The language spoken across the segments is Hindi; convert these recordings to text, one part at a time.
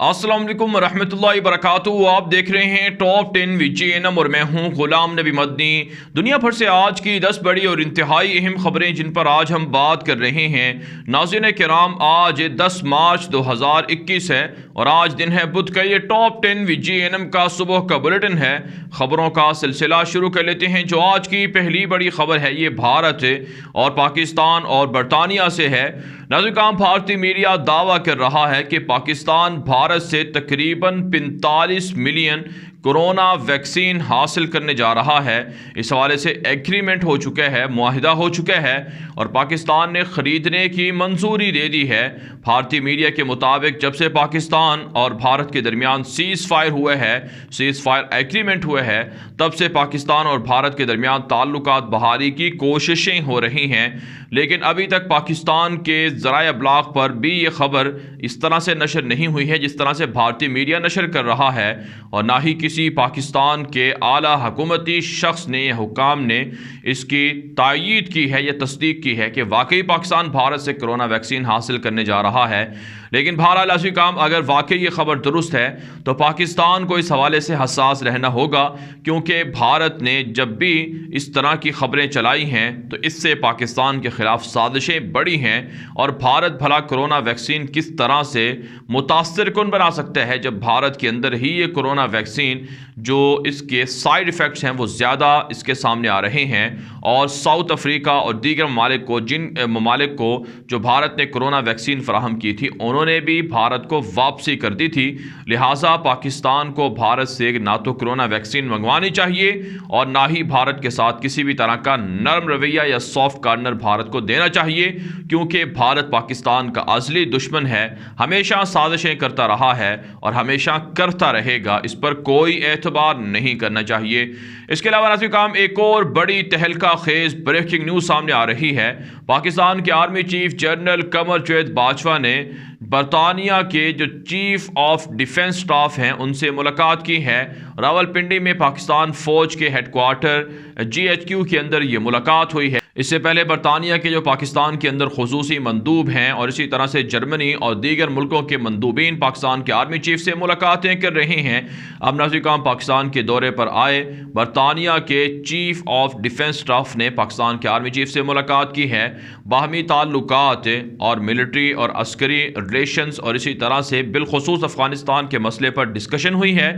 अस्सलाम वालेकुम रहमतुल्लाहि वबरकातुहू। आप देख रहे हैं टॉप 10 VGNM और मैं हूं गुलाम नबी मदनी। दुनिया भर से आज की 10 बड़ी और इंतहाई अहम खबरें जिन पर आज हम बात कर रहे हैं। नाज़रीन किराम, आज 10 मार्च 2021 है और आज दिन है बुध का। ये टॉप 10 VGNM का सुबह का बुलेटिन है। खबरों का सिलसिला शुरू कर लेते हैं। जो आज की पहली बड़ी खबर है ये भारत और पाकिस्तान और बरतानिया से है। नाज़रीन, भारतीय मीडिया दावा कर रहा है कि पाकिस्तान भारत से तकरीबन 45 मिलियन कोरोना वैक्सीन हासिल करने जा रहा है। इस हवाले से एग्रीमेंट हो चुका है, मुआहिदा हो चुका है और पाकिस्तान ने ख़रीदने की मंजूरी दे दी है। भारतीय मीडिया के मुताबिक जब से पाकिस्तान और भारत के दरमियान सीज़ फायर हुए है, सीज़ फायर एग्रीमेंट हुए है, तब से पाकिस्तान और भारत के दरमियान ताल्लुकात बहाली की कोशिशें हो रही हैं। लेकिन अभी तक पाकिस्तान के ज़राए अबलाग पर भी ये खबर इस तरह से नशर नहीं हुई है जिस तरह से भारतीय मीडिया नशर कर रहा है, और ना ही किसी पाकिस्तान के आला हुकूमती शख्स ने या हुक्काम ने इसकी तायीद की है या तस्दीक की है कि वाकई पाकिस्तान भारत से कोरोना वैक्सीन हासिल करने जा रहा है। लेकिन बहरहाल ऐसी काम अगर वाकई ये खबर दुरुस्त है तो पाकिस्तान को इस हवाले से हसास रहना होगा, क्योंकि भारत ने जब भी इस तरह की खबरें चलाई हैं तो इससे पाकिस्तान के खिलाफ साजिशें बड़ी हैं। और भारत भला कोरोना वैक्सीन किस तरह से मुतासर कुन बना सकता है जब भारत के अंदर ही ये कोरोना वैक्सीन जो इसके साइड इफ़ेक्ट्स हैं वो ज़्यादा इसके सामने आ रहे हैं। और साउथ अफ्रीका और दीगर ममालिक को, जिन ममालिक को जो भारत ने कोरोना वैक्सीन फराहम की थी, उन्होंने भी भारत को वापसी कर दी थी। लिहाजा पाकिस्तान को भारत से ना तो कोरोना वैक्सीन मंगवानी चाहिए और ना ही भारत के साथ किसी भी तरह का नरम रवैया या सॉफ्ट कार्नर भारत को देना चाहिए, क्योंकि भारत पाकिस्तान का असली दुश्मन है, हमेशा साजिशें करता रहा है और हमेशा करता रहेगा। इस पर कोई एतबार नहीं करना चाहिए। इसके अलावा नाज़रीन काम, एक और बड़ी तहलका खेज ब्रेकिंग न्यूज़ सामने आ रही है। पाकिस्तान के army chief general Qamar Javed Bajwa ने बरतानिया के जो चीफ ऑफ डिफेंस स्टाफ हैं उनसे मुलाकात की है। रावलपिंडी में पाकिस्तान फ़ौज के हेडक्वार्टर GHQ के अंदर ये मुलाकात हुई है। इससे पहले बरतानिया के जो पाकिस्तान के अंदर खुसूसी मंदूब हैं और इसी तरह से जर्मनी और दीगर मुल्कों के मंदूबीन पाकिस्तान के आर्मी चीफ से मुलाकातें कर रहे हैं। अब नाज़रीन पाकिस्तान के दौरे पर आए बरतानिया के चीफ ऑफ डिफेंस स्टाफ ने पाकिस्तान के आर्मी चीफ से मुलाकात की है। बाहमी ताल्लुकात और मिलिट्री और अस्करी रिलेशंस और इसी तरह से बिलखुसूस अफ़गानिस्तान के मसले पर डिस्कशन हुई है।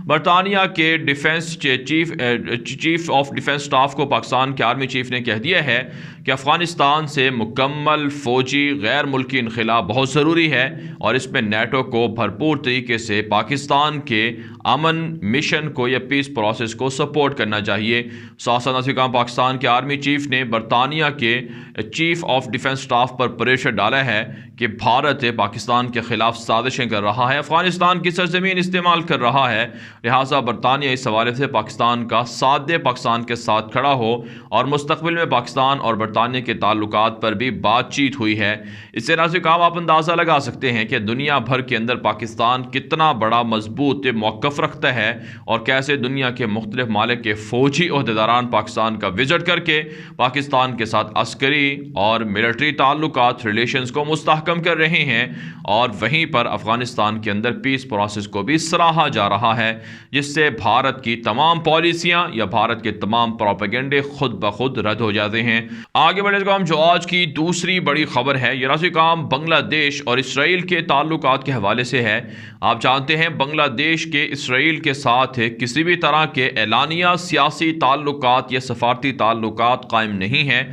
बरतानिया के defence chief of defence staff को पाकिस्तान के आर्मी चीफ ने कह दिया है कि अफ़गानिस्तान से मुकम्मल फ़ौजी गैर मुल्की इनखिला बहुत ज़रूरी है और इसमें नेटो को भरपूर तरीके से पाकिस्तान के अमन मिशन को या पीस प्रोसेस को सपोर्ट करना चाहिए। साथ पाकिस्तान के आर्मी चीफ ने बरतानिया के चीफ ऑफ डिफेंस स्टाफ पर प्रेशर डाला है कि भारत पाकिस्तान के खिलाफ साजिशें कर रहा है, अफ़गानिस्तान की सरजमीन इस्तेमाल कर रहा है। लिहाजा बरतानिया इस हवाले से पाकिस्तान का साथ दे, पाकिस्तान के साथ खड़ा हो और मुस्तक़बिल में पाकिस्तान और बरतानिया के ताल्लुकात पर भी बातचीत हुई है। इससे नाज़रीन आप अंदाज़ा लगा सकते हैं कि दुनिया भर के अंदर पाकिस्तान कितना बड़ा मजबूत मौक़िफ़ रखता है और कैसे दुनिया के मुख्तलिफ मालिक के फ़ौजी ओहदेदारान पाकिस्तान का विज़िट करके पाकिस्तान के साथ अस्करी और मिलिट्री ताल्लुकात रिलेशंस को मुस्तहकम कर रहे हैं। और वहीं पर अफ़गानिस्तान के अंदर पीस प्रोसेस को भी सराहा जा रहा है, जिससे भारत की तमाम पॉलिसियाँ या भारत के तमाम प्रोपेगेंडे खुद ब खुद रद्द हो जाते हैं। आगे बढ़े काम, जो आज की दूसरी बड़ी खबर है ये राशि काम बांग्लादेश और इसराइल के ताल्लुकात के हवाले से है। आप जानते हैं बांग्लादेश के इसराइल के साथ किसी भी तरह के एलानिया सियासी ताल्लुकात या सफारती ताल्लुकात कायम नहीं हैं।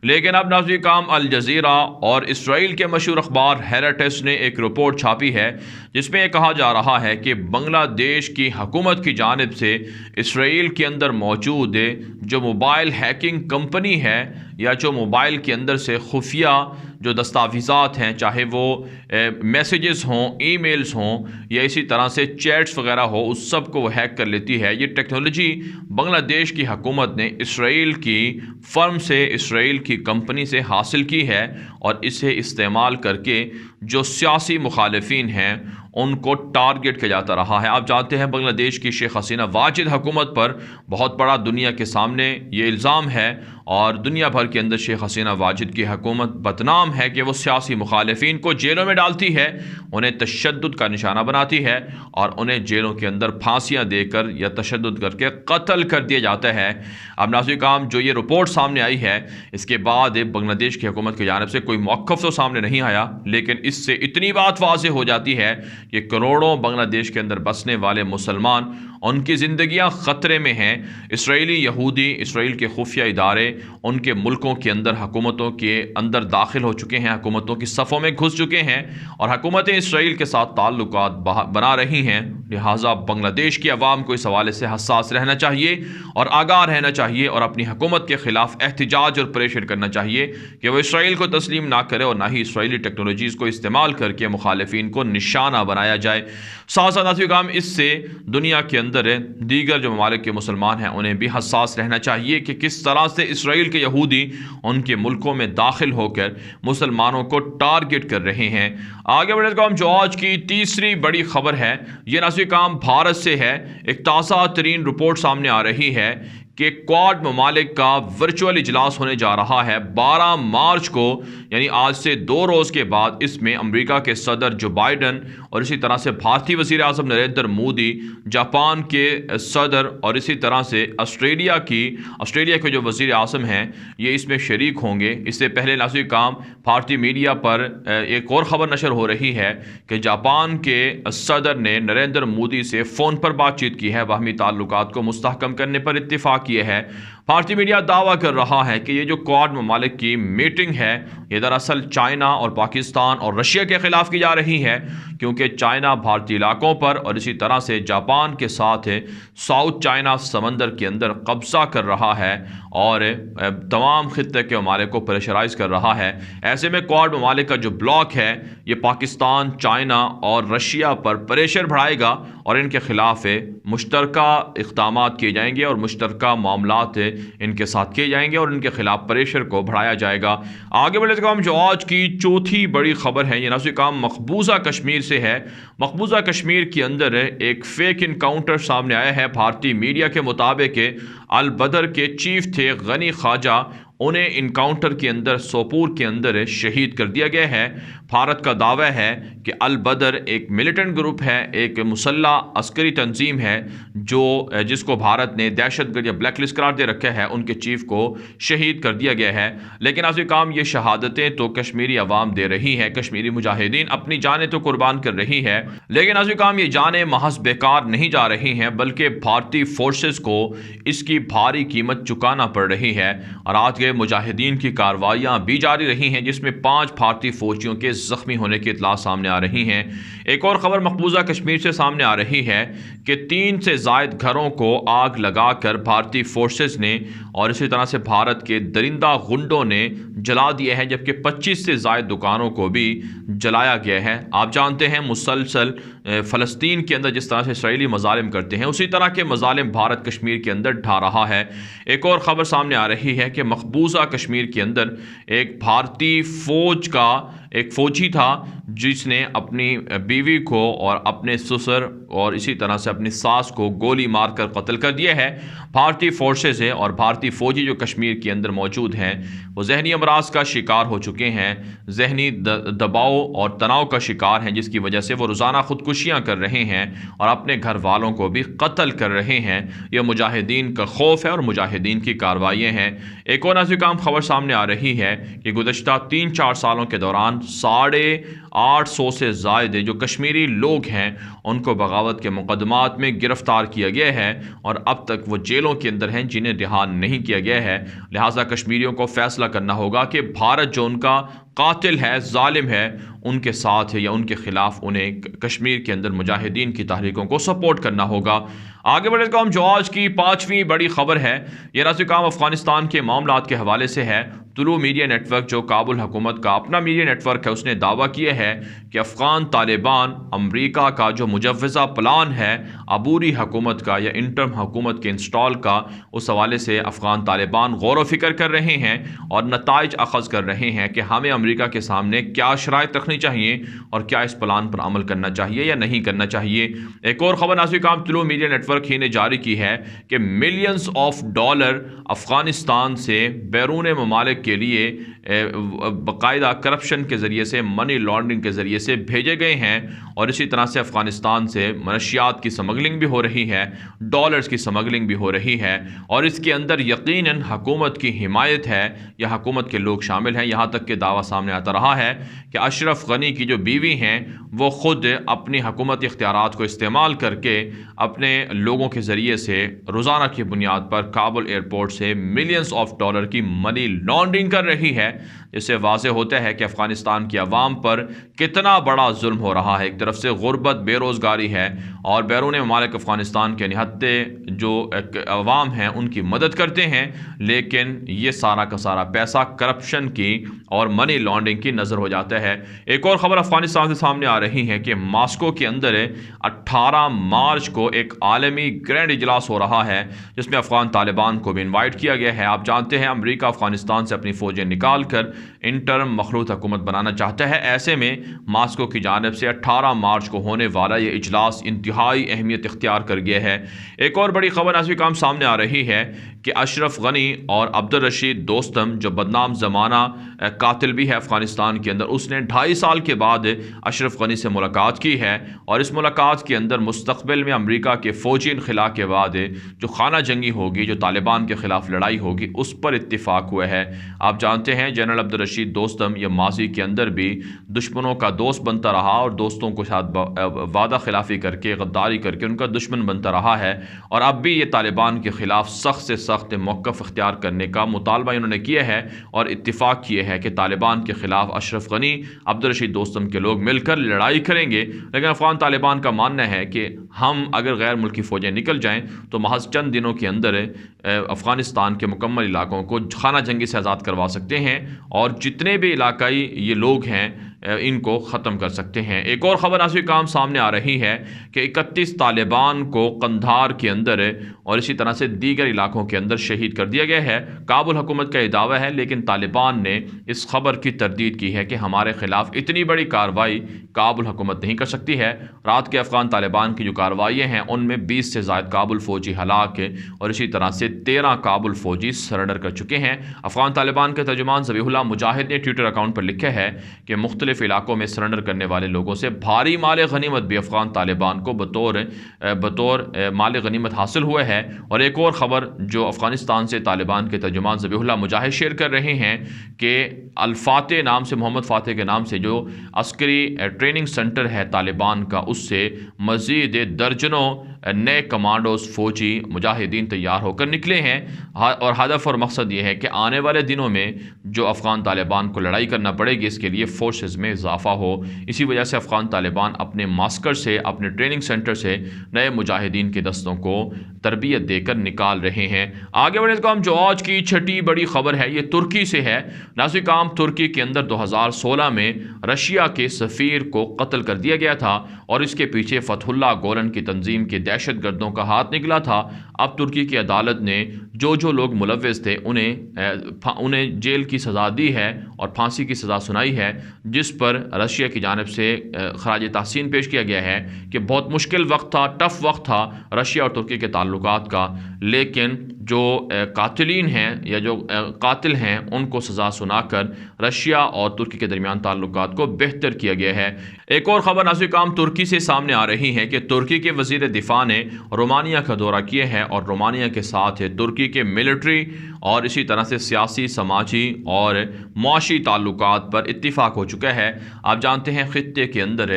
लेकिन अब नाज़रीन काम, अल जज़ीरा और इसराइल के मशहूर अखबार हेरेटेस ने एक रिपोर्ट छापी है जिसमें यह कहा जा रहा है कि बांग्लादेश की हुकूमत की जानिब से इसराइल के अंदर मौजूद जो मोबाइल हैकिंग कंपनी है या जो मोबाइल के अंदर से खुफिया जो दस्तावेज़ात हैं, चाहे वो मैसेजेस हों, ईमेल्स हों या इसी तरह से चैट्स वगैरह हो, उस सब को वो हैक कर लेती है। ये टेक्नोलॉजी बांग्लादेश की हुकूमत ने इसराइल की फर्म से, इसराइल की कंपनी से हासिल की है और इसे इस्तेमाल करके जो सियासी मुखालिफिन हैं उनको टारगेट किया जाता रहा है। आप जानते हैं बांग्लादेश की शेख हसीना वाजिद हुकूमत पर बहुत बड़ा दुनिया के सामने ये इल्ज़ाम है और दुनिया भर के अंदर शेख हसीना वाजिद की हुकूमत बदनाम है कि वो सियासी मुखालिफिन को जेलों में डालती है, उन्हें तशद्दुद का निशाना बनाती है और उन्हें जेलों के अंदर फांसियाँ देकर या तशद्दुद करके कत्ल कर दिया जाता है। अब नाज़रीन काम जो ये रिपोर्ट सामने आई है, इसके बाद बांग्लादेश की हुकूमत की जानिब से कोई मौक़िफ़ तो सामने नहीं आया, लेकिन इससे इतनी बात वाज़ेह हो जाती है कि करोड़ों बांग्लादेश के अंदर बसने वाले मुसलमान, उनकी ज़िंदगियाँ ख़तरे में हैं। इसराइली यहूदी, इसराइल के खुफिया इदारे उनके मुल्कों के अंदर हुकूमतों के अंदर दाखिल हो चुके हैं, हुकूमतों की सफ़ों में घुस चुके हैं और हुकूमतें इसराइल के साथ ताल्लुकात बना रही हैं। लिहाजा बांग्लादेश की अवाम को इस हवाले से हसास रहना चाहिए और आगाह रहना चाहिए और अपनी हुकूमत के ख़िलाफ़ एहतजाज और प्रेशर करना चाहिए कि वह इसराइल को तस्लीम ना करे और ना ही इसराइली टेक्नोलॉजीज़ को इस्तेमाल करके मुखालिफिन को निशाना बनाया जाए। साथ साथ काम इससे दुनिया के अंदर दीगर जो ममालिक के मुसलमान हैं उन्हें भी हसास रहना चाहिए कि किस तरह से इसराइल के यहूदी उनके मुल्कों में दाखिल होकर मुसलमानों को टारगेट कर रहे हैं। आगे बढ़े काम जो आज की तीसरी बड़ी खबर है, ये नाज़रीन काम भारत से है। एक ताज़ा तरीन रिपोर्ट सामने आ रही है कि क्वाड ममालिक का वर्चुअल इजलास होने जा रहा है 12 मार्च को, यानी आज से 2 रोज़ के बाद। इसमें अमेरिका के सदर जो बाइडन और इसी तरह से भारतीय वज़ीर आज़म नरेंद्र मोदी, जापान के सदर और इसी तरह से ऑस्ट्रेलिया के जो वज़ीर आज़म हैं ये इसमें शरीक होंगे। इससे पहले नाज़रीन काम भारतीय मीडिया पर एक और ख़बर नशर हो रही है कि जापान के सदर ने नरेंद्र मोदी से फ़ोन पर बातचीत की है, बाहमी ताल्लुकात को मुस्तहकम करने पर इत्तिफ़ाक़ किए हैं। भारतीय मीडिया दावा कर रहा है कि ये जो क्वाड ममालिक की मीटिंग है ये दरअसल चाइना और पाकिस्तान और रशिया के ख़िलाफ़ की जा रही है, क्योंकि चाइना भारतीय इलाकों पर और इसी तरह से जापान के साथ साउथ चाइना समंदर के अंदर कब्ज़ा कर रहा है और तमाम खित्ते के ममालिक को प्रेशराइज़ कर रहा है। ऐसे में क्वाड ममालिक का जो ब्लॉक है ये पाकिस्तान, चाइना और रशिया पर प्रेशर बढ़ाएगा और इनके ख़िलाफ़ मुश्तरका इक़दामात किए जाएंगे और मुश्तरका मामलात इनके साथ किए जाएंगे और इनके ख़िलाफ़ प्रेशर को बढ़ाया जाएगा। आगे बढ़े काम जो आज की चौथी बड़ी खबर है, ये नाज़रीन काम मकबूजा कश्मीर से है। मकबूजा कश्मीर के अंदर एक फ़ेक इनकाउंटर सामने आया है। भारतीय मीडिया के मुताबिक अल बदर के चीफ थे गनी ख्वाजा, उन्हें इनकाउंटर के अंदर सोपोर के अंदर शहीद कर दिया गया है। भारत का दावा है कि अल बदर एक मिलिटेंट ग्रुप है, एक मुसल्ला अस्करी तंजीम है जिसको भारत ने दहशतगर्द या ब्लैक लिस्ट करार दे रखा है। उनके चीफ को शहीद कर दिया गया है। लेकिन आज काम ये शहादतें तो कश्मीरी अवाम दे रही है, कश्मीरी मुजाहिदीन अपनी जानें तो कुर्बान कर रही है, लेकिन आज काम ये जानें महज बेकार नहीं जा रही हैं, बल्कि भारतीय फोर्सेस को इसकी भारी कीमत चुकाना पड़ रही है। और आज के मुजाहिदीन की कार्रवाइयाँ भी जारी रही हैं, जिसमें 5 भारतीय फौजियों के ज़ख्मी होने की इतला सामने आ रही हैं। एक और ख़बर मकबूजा कश्मीर से सामने आ रही है कि 3 से ज़ायद घरों को आग लगाकर भारतीय फोर्सेस ने और इसी तरह से भारत के दरिंदा गुंडों ने जला दिया है, जबकि 25 से ज़ायद दुकानों को भी जलाया गया है। आप जानते हैं मुसलसल फ़लस्तीन के अंदर जिस तरह से इसराइली मज़ालिम करते हैं, उसी तरह के मज़ालिम भारत कश्मीर के अंदर ढा रहा है। एक और ख़बर सामने आ रही है कि मकबूजा कश्मीर के अंदर एक भारतीय फ़ौज का एक फ़ौजी था जिसने अपनी बीवी को और अपने ससुर और इसी तरह से अपनी सास को गोली मारकर कत्ल कर दिया है। भारतीय फोर्सेस है और भारतीय फ़ौजी जो कश्मीर के अंदर मौजूद हैं वो जहनी अमराज का शिकार हो चुके हैं, जहनी दबाव और तनाव का शिकार हैं, जिसकी वजह से वो रोज़ाना ख़ुदकुशियाँ कर रहे हैं और अपने घर वालों को भी कत्ल कर रहे हैं। यह मुजाहिदीन का खौफ है और मुजाहिदीन की कार्रवाइयाँ हैं। एक और नाज़िकाम खबर सामने आ रही है कि गुज़श्ता 3-4 सालों के दौरान 850 से ज़ायद जो कश्मीरी लोग हैं उनको बगावत के मुकदमात में गिरफ्तार किया गया है और अब तक वो जेलों के अंदर हैं जिन्हें रिहा नहीं किया गया है। लिहाजा कश्मीरियों को फैसला करना होगा कि भारत जो उनका कातिल है, जालिम है, उनके साथ है या उनके ख़िलाफ़ उन्हें कश्मीर के अंदर मुजाहिदीन की तहरीकों को सपोर्ट करना होगा। आगे बढ़े काम जो आज की 5वीं बड़ी खबर है, यह रास्ते काम अफ़गानिस्तान के मामलात के हवाले से है। तुलू मीडिया नेटवर्क जो काबुल हुकूमत का अपना मीडिया नेटवर्क है, उसने दावा किया है कि अफ़गान तालिबान अमरीका का जो मुजव्वज़ा प्लान है अबूरी हुकूमत का या इंटर्म हुकूमत के इंस्टॉल का, उस हवाले से अफ़गान तालिबान गौर व फिक्र कर रहे हैं और नताइज अखज़ कर रहे हैं कि हमें अमरीका के सामने क्या शराइत रखनी चाहिए और क्या इस प्लान पर अमल करना चाहिए या नहीं करना चाहिए। एक और ख़बर नाज़रीन काम तुलू मीडिया नेटवर्क ही ने जारी की है कि मिलियंस ऑफ डॉलर अफ़गानिस्तान से बैरून ममालिक के लिए बाकायदा करप्शन के ज़रिए से, मनी लॉन्ड्रिंग के ज़रिए से भेजे गए हैं और इसी तरह से अफ़गानिस्तान से मनशियात की स्मगलिंग भी हो रही है, डॉलर्स की स्मगलिंग भी हो रही है और इसके अंदर यकीनन हुकूमत की हिमायत है या हुकूमत के लोग शामिल हैं। यहाँ तक कि दावा सामने आता रहा है कि अशरफ गनी की जो बीवी हैं वो ख़ुद अपनी हुकूमती इख्तियारात को इस्तेमाल करके अपने लोगों के ज़रिए से रोज़ाना की बुनियाद पर काबुल एयरपोर्ट से मिलियंस ऑफ डॉलर की मनी लॉन्ड्रिंग कर रही है। इससे वाज़ेह होता है कि अफ़गानिस्तान की आवाम पर कितना बड़ा जुल्म हो रहा है। एक तरफ से गुर्बत, बेरोज़गारी है और बैरून ममालिक अफ़गानिस्तान के निहत्ते जो अवाम हैं उनकी मदद करते हैं, लेकिन ये सारा का सारा पैसा करप्शन की और मनी लॉन्ड्रिंग की नज़र हो जाता है। एक और ख़बर अफ़गानिस्तान से सामने आ रही है कि मॉस्को के अंदर 18 मार्च को एक आलमी ग्रैंड इजलास हो रहा है जिसमें अफ़गान तालिबान को भी इन्वाइट किया गया है। आप जानते हैं अमरीका अफ़गानिस्तान से अपनी फ़ौजें निकाल कर इंटर्म मखलूत हुकूमत बनाना चाहता है। ऐसे में मॉस्को की जानिब से 18 मार्च को होने वाला ये इजलास इंतहाई अहमियत इख्तियार कर गया है। एक और बड़ी खबर आज भी काम सामने आ रही है कि अशरफ गनी और अब्दुल रशीद दोस्तम, जो बदनाम ज़माना कातिल भी है अफ़गानिस्तान के अंदर, उसने 2.5 साल के बाद अशरफ गनी से मुलाकात की है और इस मुलाकात के अंदर मुस्तक़बिल में अमरीका के फ़ौजी इनखला के बाद जो खाना जंगी होगी, जो तालिबान के ख़िलाफ़ लड़ाई होगी, उस पर इत्तिफ़ाक़ हुआ है। आप जानते हैं जनरल अब्दुल रशीद दोस्तम ये माजी के अंदर भी दुश्मनों का दोस्त बनता रहा और दोस्तों को साथ वादा खिलाफ़ी करके, गद्दारी करके उनका दुश्मन बनता रहा है और अब भी ये तालिबान के ख़िलाफ़ सख्त से सख्त मौक़िफ़ इख्तियार करने का मुतालबा इन्होंने किया है और इत्तिफ़ाक़ किए है कि तालिबान के ख़िलाफ़ अशरफ गनी, अब्दुल रशीद दोस्तम के लोग मिलकर लड़ाई करेंगे। लेकिन अफ़गान तालिबान का मानना है कि हम अगर गैर मुल्की फ़ौजें निकल जाएँ तो महज चंद दिनों के अंदर अफ़गानिस्तान के मुकम्मल इलाकों को खाना जंगी से आज़ाद करवा सकते हैं और जितने भी इलाकाई ये लोग हैं इनको ख़त्म कर सकते हैं। एक और ख़बर आज भी काम सामने आ रही है कि 31 तालिबान को कंधार के अंदर और इसी तरह से दीगर इलाकों के अंदर शहीद कर दिया गया है। काबुल हुकूमत का ये दावा है, लेकिन तालिबान ने इस खबर की तरदीद की है कि हमारे ख़िलाफ़ इतनी बड़ी कार्रवाई काबुल हुकूमत नहीं कर सकती है। रात के अफ़गान तालिबान की जो कार्रवाइयाँ हैं उनमें 20 से ज़ायद काबुल फ़ौजी हलाक और इसी तरह से 13 काबुल फ़ौजी सरेंडर कर चुके हैं। अफ़गान तालिबान के तर्जुमान ज़बीहुल्लाह मुजाहिद ने ट्विटर अकाउंट पर लिखा है कि मुख्तलिफ इलाकों में सरेंडर करने वाले लोगों से भारी माल गनीमत भी अफ़गान तालिबान को बतौर माल गनीमत हासिल हुआ है। और एक और ख़बर जो अफ़गानिस्तान से तालिबान के तर्जुमान ज़बीहुल्लाह मुजाहिद शेयर कर रहे हैं कि अल-फातेह नाम से, मोहम्मद फ़ातेह के नाम से जो अस्करी ट्रेनिंग सेंटर है तालिबान का, उससे मज़ीद दर्जनों नए कमांडोज, फ़ौजी, मुजाहिदीन तैयार होकर निकले हैं और हदफ और मकसद ये है कि आने वाले दिनों में जो अफ़गान तालिबान को लड़ाई करना पड़ेगी इसके लिए फ़ोर्सेस में इजाफ़ा हो। इसी वजह से अफ़गान तालिबान अपने मास्कर से, अपने ट्रेनिंग सेंटर से नए मुजाहिदीन के दस्तों को तरबियत देकर निकाल रहे हैं। आगे बढ़े तो हम जो आज की छठी बड़ी खबर है ये तुर्की से है। नाज़रीन काम तुर्की के अंदर 2016 में रशिया के सफ़ीर को कत्ल कर दिया गया था और इसके पीछे फ़तहुल्लाह गोलन की तंजीम के दहशतगर्दों का हाथ निकला था। अब तुर्की की अदालत ने जो लोग मुलव्विस थे उन्हें जेल की सज़ा दी है और फांसी की सज़ा सुनाई है, जिस पर रशिया की जानिब से खराज तहसीन पेश किया गया है कि बहुत मुश्किल वक्त था, टफ वक्त था रशिया और तुर्की के ताल्लुकात का, लेकिन जो कातिलीन हैं या जो कातिल हैं उनको सज़ा सुनाकर रशिया और तुर्की के दरमियान ताल्लुकात को बेहतर किया गया है। एक और ख़बर नाज़रीन काम तुर्की से सामने आ रही है कि तुर्की के वज़ीर दिफ़ा ने रोमानिया का दौरा किया है और रोमानिया के साथ तुर्की के मिलिट्री और इसी तरह से सियासी, समाजी और मुआशी ताल्लुकात पर इत्तिफ़ाक़ हो चुका है। आप जानते हैं ख़ित्ते के अंदर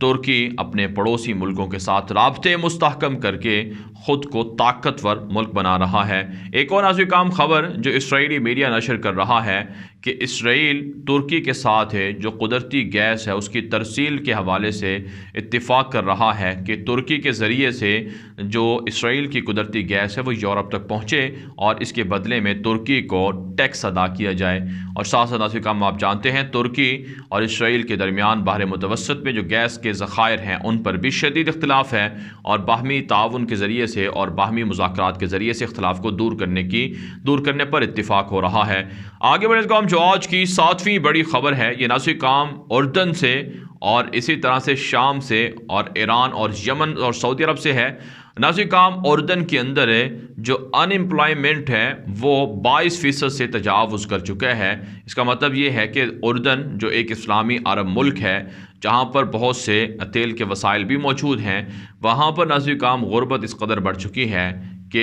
तुर्की अपने पड़ोसी मुल्कों के साथ राब्ते मुस्तहकम करके ख़ुद को ताकतवर मुल्क बना रहा है। एक और नाज़ुक काम खबर जो इसराइली मीडिया नशर कर रहा है कि इसराइल तुर्की के साथ है जो कुदरती गैस है उसकी तरसील के हवाले से इत्तिफ़ाक़ कर रहा है कि तुर्की के ज़रिए से जो इसराइल की कुदरती गैस है वो यूरोप तक पहुँचे और इसके बदले में तुर्की को टैक्स अदा किया जाए। और साथ साथ नाज़ुक काम आप जानते हैं तुर्की और इसराइल के दरमियान बहर मुतवस्सत में जो गैस के ज़खायर हैं उन पर भी शदीद इख्तिलाफ़ है और बाहमी ताउन के ज़रिए से और बाहमी मुज़ाकरात के ज़रिए से इख्तिलाफ़ को दूर करने पर इत्तिफ़ाक़ हो रहा है। आगे बढ़े काम जो आज की 7वीं बड़ी खबर है ये नाज़ुक काम उर्दन से और इसी तरह से शाम से और ईरान और यमन और सऊदी अरब से है। नाज़ुक काम उर्दन के अंदर है जो अनएम्प्लॉयमेंट है वो 22% से तजावुज़ कर चुका है। इसका मतलब ये है कि उर्दन जो एक इस्लामी अरब मुल्क है जहाँ पर बहुत से तेल के वसाइल भी मौजूद हैं, वहाँ पर नाज़ुक काम गुर्बत इस कदर बढ़ चुकी है कि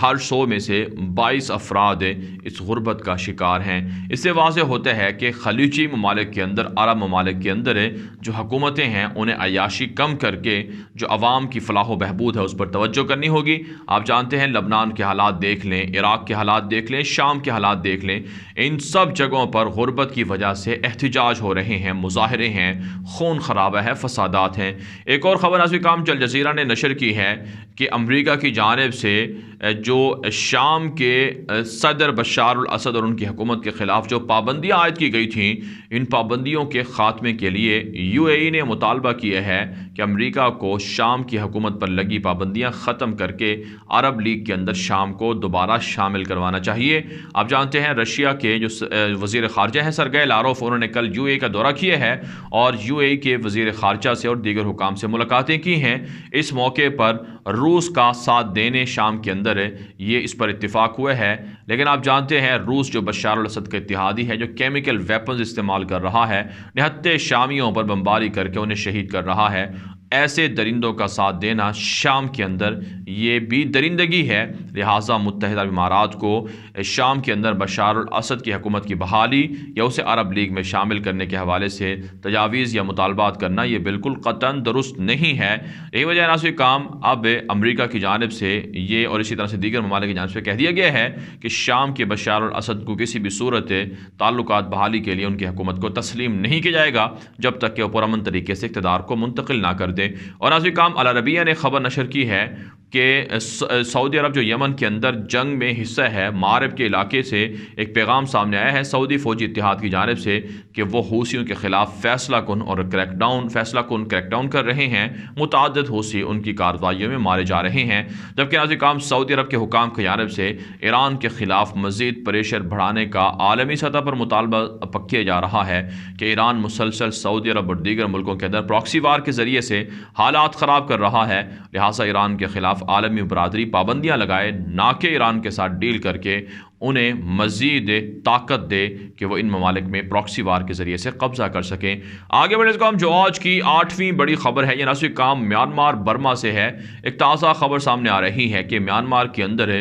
हर 100 में से 22 अफराद इस गुर्बत का शिकार हैं। इससे वाज़ेह होता है कि खलीजी ममालिक के अंदर, अरब ममालिक के अंदर जो हुकूमतें हैं उन्हें अयाशी कम करके जो अवाम की फ़लाह व बहबूद है उस पर तवज्जो करनी होगी। आप जानते हैं लबनान के हालात देख लें, इराक़ के हालात देख लें, शाम के हालात देख लें, इन सब जगहों पर गुर्बत की वजह से एहतिजाज हो रहे हैं, मुजाहरे हैं, खून खराबा है, फसादात हैं। एक और ख़बर नाज़ुक काम अल जज़ीरा ने नशर की है कि अमरीका की जानिब से जो शाम के सदर बशार अल असद और उनकी हुकूमत के ख़िलाफ़ जो पाबंदियाँ आयद की गई थीं, इन पाबंदियों के ख़ात्मे के लिए UAE ने मुतालबा किया है कि अमरीका को शाम की हुकूमत पर लगी पाबंदियाँ ख़त्म करके अरब लीग के अंदर शाम को दोबारा शामिल करवाना चाहिए। आप जानते हैं रशिया के जो वज़ीर ख़ारजा हैं सरगेई लारोफ, उन्होंने कल UAE का दौरा किया है और UAE के वज़ीर ख़ारजा से और दीगर हुकाम से मुलाकातें की हैं। इस मौके पर रूस का साथ देने शाम के अंदर ये इस पर इत्तिफाक हुआ है। लेकिन आप जानते हैं रूस जो बशार अल असद का इत्तिहादी है जो केमिकल वेपन्स इस्तेमाल कर रहा है, निहत्ते शामियों पर बमबारी करके उन्हें शहीद कर रहा है, ऐसे दरिंदों का साथ देना शाम के अंदर ये भी दरिंदगी है। लिहाजा मुत्तहिदा अरब इमारात को शाम के अंदर बशार अल असद की हुकूमत की बहाली या उसे अरब लीग में शामिल करने के हवाले से तजावीज़ या मुतालबात करना ये बिल्कुल क़तन दुरुस्त नहीं है। यही वजह नाज़ुक काम अब अमरीका की जानिब से ये और इसी तरह से दीगर ममालिक की जानिब से कह दिया गया है कि शाम के बशार अल असद को किसी भी सूरत ताल्लुकात बहाली के लिए उनकी हुकूमत को तस्लीम नहीं किया जाएगा जब तक कि वो पुरअमन तरीके से इक़्तिदार को मुंतकिल ना कर दे। और नाज़ुक काम अल अरबिया ने खबर नशर की है कि सऊदी अरब जो यमन के अंदर जंग में हिस्सा है, मारब के इलाके से एक पैगाम सामने आया है सऊदी फ़ौजी इत्तिहाद की जानिब से कि वो हूसियों के ख़िलाफ़ फैसला कुन क्रैकडाउन कर रहे हैं। मुतअद्दिद हूसी उनकी कार्रवाइयों में मारे जा रहे हैं। जबकि नाज़ुक काम सऊदी अरब के हुकाम की जानिब से ईरान के ख़िलाफ़ मज़ीद प्रेशर बढ़ाने का आलमी सतह पर मुतालबा किया जा रहा है कि ईरान मुसलसल सऊदी अरब और दीगर मुल्कों के अंदर प्रॉक्सी वार के ज़रिए से हालात ख़राब कर रहा है। लिहाजा ईरान के ख़िलाफ़ आलमी बरादरी पाबंदियाँ लगाए, ना कि ईरान के साथ डील करके उन्हें मज़ीद ताकत दे कि वो इन ममालिक में प्रॉक्सी वार के ज़रिए से कब्ज़ा कर सकें। आगे बढ़े काम जो आज की 8वीं बड़ी खबर है ये नाज़ुक काम म्यांमार बर्मा से है। एक ताज़ा खबर सामने आ रही है कि म्यांमार के अंदर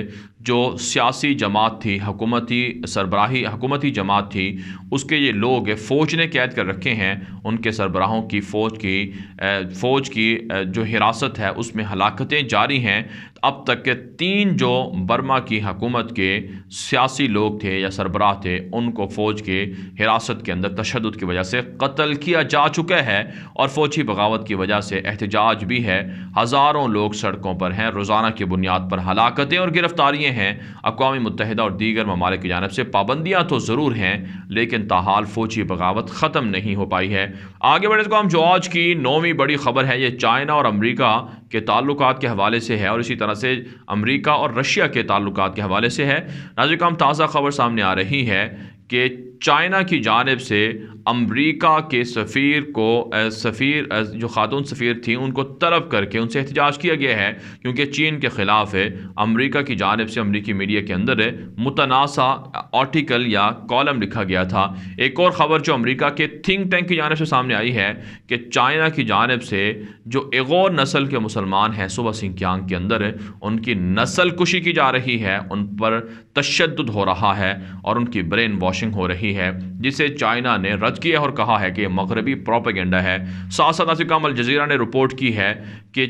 जो सियासी जमात थी, हुकूमती जमात थी, उसके ये लोग फ़ौज ने कैद कर रखे हैं। उनके सरबराहों की फ़ौज की जो हिरासत है उसमें हलाकतें जारी हैं। अब तक के 3 जो बर्मा की हुकूमत के सियासी लोग थे या सरबराह थे उनको फ़ौज के हिरासत के अंदर तशद्दुद की वजह से कत्ल किया जा चुका है और फ़ौजी बगावत की वजह से एहतजाज भी है। हज़ारों लोग सड़कों पर हैं, रोज़ाना की बुनियाद पर हलाकतें और गिरफ्तारियाँ हैं। अक़वाम मुत्तहिदा और दीगर ममालिक की जानिब से पाबंदियाँ तो ज़रूर हैं लेकिन ताहाल फ़ौजी बगावत ख़त्म नहीं हो पाई है। आगे बढ़े काम जो आज की 9वीं बड़ी खबर है ये चाइना और अमरीका के ताल्लुकात के हवाले से है और इसी तरह से अमरीका और रशिया के ताल्लुकात के हवाले से है। नाज़ुक काम ताज़ा खबर सामने आ रही है कि चाइना की जानिब से अमरीका के सफ़ीर जो ख़ातून सफ़ीर थी उनको तलब करके उनसे एहतजाज किया गया है क्योंकि चीन के ख़िलाफ़ अमरीका की जानिब से अमरीकी मीडिया के अंदर मुतनासा आर्टिकल या कॉलम लिखा गया था। एक और ख़बर जो अमरीका के थिंक टैंक की जानिब से सामने आई है कि चाइना की जानिब से जो एगोर नस्ल के मुसलमान हैं सूबा सिंकियांग के अंदर उनकी नस्ल कुशी की जा रही है, उन पर तशद्दुद हो रहा है और उनकी ब्रेन वॉशिंग हो रही रही है, जिसे चाइना ने रद्द किया और कहा है कि यह मगरबी प्रोपेगेंडा है। साथ साथ अल जज़ीरा ने रिपोर्ट की है कि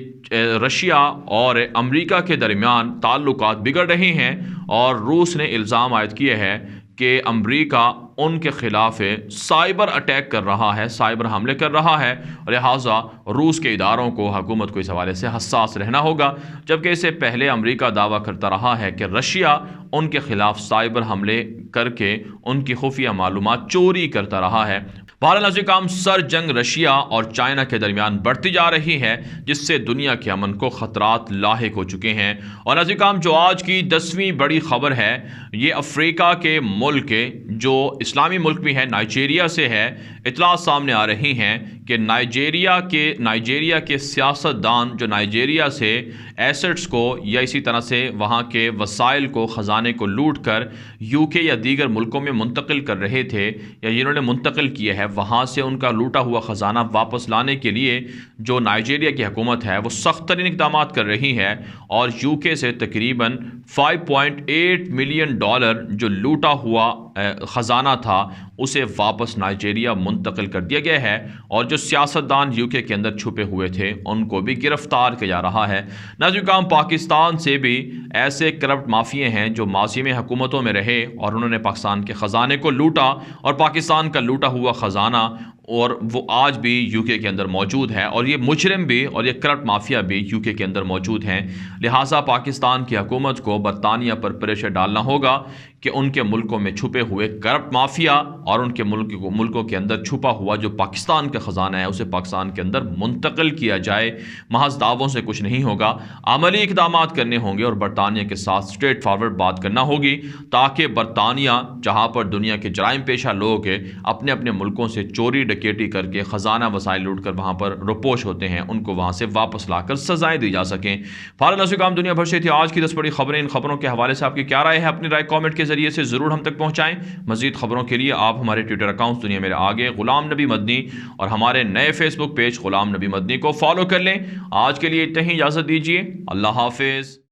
रशिया और अमेरिका के दरमियान ताल्लुकात बिगड़ रहे हैं और रूस ने इल्ज़ाम आयद किए हैं कि अमेरिका उनके खिलाफ साइबर अटैक कर रहा है, साइबर हमले कर रहा है, और लिहाजा रूस के इदारों को, हुकूमत को इस हवाले से हसास रहना होगा। जबकि इससे पहले अमेरिका दावा करता रहा है कि रशिया उनके खिलाफ साइबर हमले करके उनकी खुफिया मालूमात चोरी करता रहा है। बहरहाल नाज़रीन, सर जंग रशिया और चाइना के दरमियान बढ़ती जा रही है, जिससे दुनिया के अमन को खतरात लाहिक हो चुके हैं। और नाज़रीन, जो आज की 10वीं बड़ी खबर है, ये अफ्रीका के मुल्क, जो इस्लामी मुल्क भी है, नाइजीरिया से है। इतला सामने आ रही हैं कि नाइजीरिया के सियासतदान जो नाइजीरिया से एसेट्स को या इसी तरह से वहाँ के वसाइल को, ख़जाने को लूट कर यूके या दीगर मुल्कों में मुंतकिल कर रहे थे, या जिन्होंने मुंतकिल किया है, वहाँ से उनका लूटा हुआ ख़जाना वापस लाने के लिए जो नाइजीरिया की हुकूमत है वो सख्त तरीन इक़दाम कर रही है। और यूके से तकरीबन $5.8 मिलियन जो लूटा हुआ ख़जाना था उसे वापस नाइजीरिया मुंतकिल कर दिया गया है। और जो सियासतदान यूके के अंदर छुपे हुए थे उनको भी गिरफ्तार किया जा रहा है। नाज़रीन, पाकिस्तान से भी ऐसे करप्ट माफिया हैं जो माजी में हुकूमतों में रहे और उन्होंने पाकिस्तान के ख़जाने को लूटा, और पाकिस्तान का लूटा हुआ ख़जाना और वो आज भी यूके के अंदर मौजूद है, और ये मुजरिम भी और ये करप्ट माफिया भी यूके के अंदर मौजूद हैं। लिहाजा पाकिस्तान की हुकूमत को बरतानिया पर प्रेशर डालना होगा कि उनके मुल्कों में छुपे हुए करप्ट माफिया और उनके मुल्कों के अंदर छुपा हुआ जो पाकिस्तान का ख़जाना है उसे पाकिस्तान के अंदर मुंतकिल किया जाए। महज दावों से कुछ नहीं होगा, अमली इक़दाम करने होंगे और बरतानिया के साथ स्ट्रेट फॉरवर्ड बात करना होगी, ताकि बरतानिया, जहाँ पर दुनिया के जराइम पेशा लोग अपने अपने मुल्कों से चोरी डकैती करके ख़जाना वसाइल लूट कर वहाँ पर रुपोश होते हैं, उनको वहाँ से वापस लाकर सजाएँ दी जा सकें। फारन दुनिया भर से थी आज की 10 बड़ी खबरें। इन खबरों के हवाले से आपकी क्या राय है? अपनी राय कॉमेंट के जरिए से ज़रूर हम तक पहुँचाएँ। मज़ीद खबरों के लिए आप हमारे ट्विटर अकाउंट दुनिया मेरे आगे ग़ुलाम नबी मदनी और हमारे नए फेसबुक पेज ग़ुलाम नबी मदनी को फॉलो कर लें। आज के लिए इतना ही, इजाज़त दीजिए। अल्लाह हाफिज़।